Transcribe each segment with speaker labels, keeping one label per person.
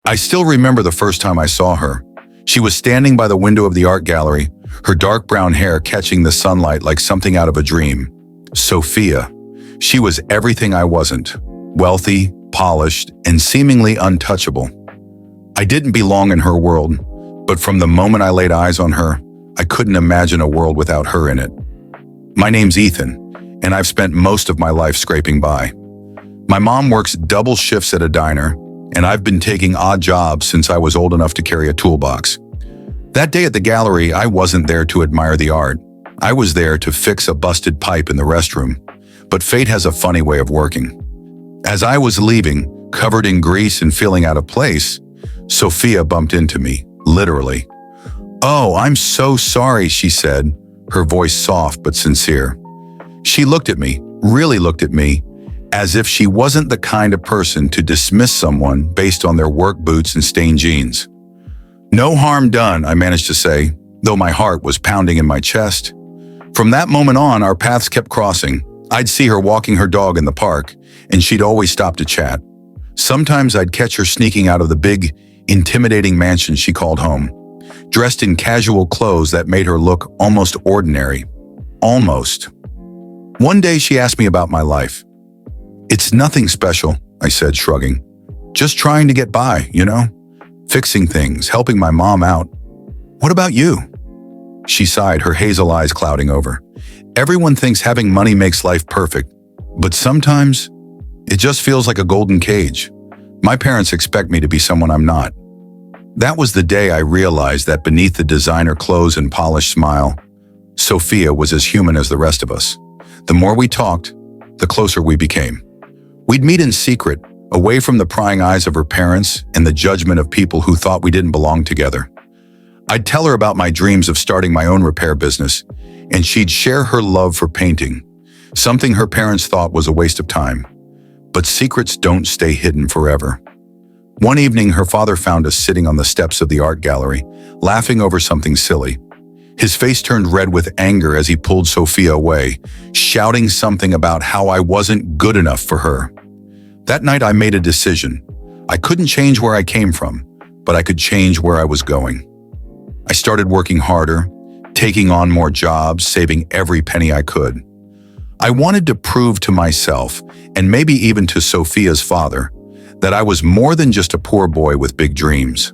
Speaker 1: I still remember the first time I saw her. She was standing by the window of the art gallery, her dark brown hair catching the sunlight like something out of a dream. Sophia. She was everything I wasn't. Wealthy, polished, and seemingly untouchable. I didn't belong in her world, but from the moment I laid eyes on her, I couldn't imagine a world without her in it. My name's Ethan, and I've spent most of my life scraping by. My mom works double shifts at a diner, and I've been taking odd jobs since I was old enough to carry a toolbox. That day at the gallery, I wasn't there to admire the art. I was there to fix a busted pipe in the restroom. But fate has a funny way of working. As I was leaving, covered in grease and feeling out of place, Sophia bumped into me, literally. "Oh, I'm so sorry," she said, her voice soft but sincere. She looked at me, really looked at me, as if she wasn't the kind of person to dismiss someone based on their work boots and stained jeans. "No harm done," I managed to say, though my heart was pounding in my chest. From that moment on, our paths kept crossing. I'd see her walking her dog in the park, and she'd always stop to chat. Sometimes I'd catch her sneaking out of the big, intimidating mansion she called home, dressed in casual clothes that made her look almost ordinary. Almost. One day she asked me about my life. "It's nothing special," I said, shrugging. "Just trying to get by, you know? Fixing things, helping my mom out. What about you?" She sighed, her hazel eyes clouding over. "Everyone thinks having money makes life perfect, but sometimes it just feels like a golden cage. My parents expect me to be someone I'm not." That was the day I realized that beneath the designer clothes and polished smile, Sophia was as human as the rest of us. The more we talked, the closer we became. We'd meet in secret, away from the prying eyes of her parents and the judgment of people who thought we didn't belong together. I'd tell her about my dreams of starting my own repair business, and she'd share her love for painting, something her parents thought was a waste of time. But secrets don't stay hidden forever. One evening, her father found us sitting on the steps of the art gallery, laughing over something silly. His face turned red with anger as he pulled Sophia away, shouting something about how I wasn't good enough for her. That night, I made a decision. I couldn't change where I came from, but I could change where I was going. I started working harder, taking on more jobs, saving every penny I could. I wanted to prove to myself, and maybe even to Sophia's father, that I was more than just a poor boy with big dreams.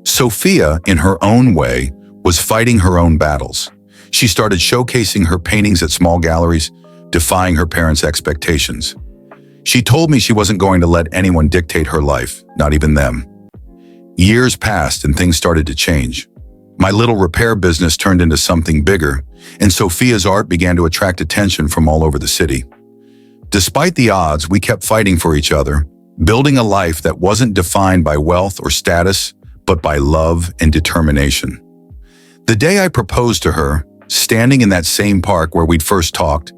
Speaker 1: Sophia, in her own way, was fighting her own battles. She started showcasing her paintings at small galleries, defying her parents' expectations. She told me she wasn't going to let anyone dictate her life, not even them. Years passed and things started to change. My little repair business turned into something bigger, and Sophia's art began to attract attention from all over the city. Despite the odds, we kept fighting for each other, building a life that wasn't defined by wealth or status, but by love and determination. The day I proposed to her, standing in that same park where we'd first talked,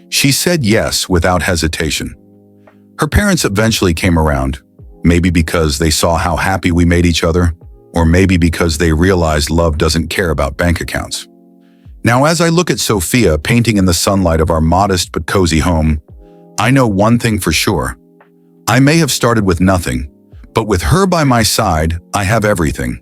Speaker 1: she said yes without hesitation. Her parents eventually came around, maybe because they saw how happy we made each other, or maybe because they realized love doesn't care about bank accounts. Now, as I look at Sophia painting in the sunlight of our modest but cozy home, I know one thing for sure. I may have started with nothing, but with her by my side, I have everything.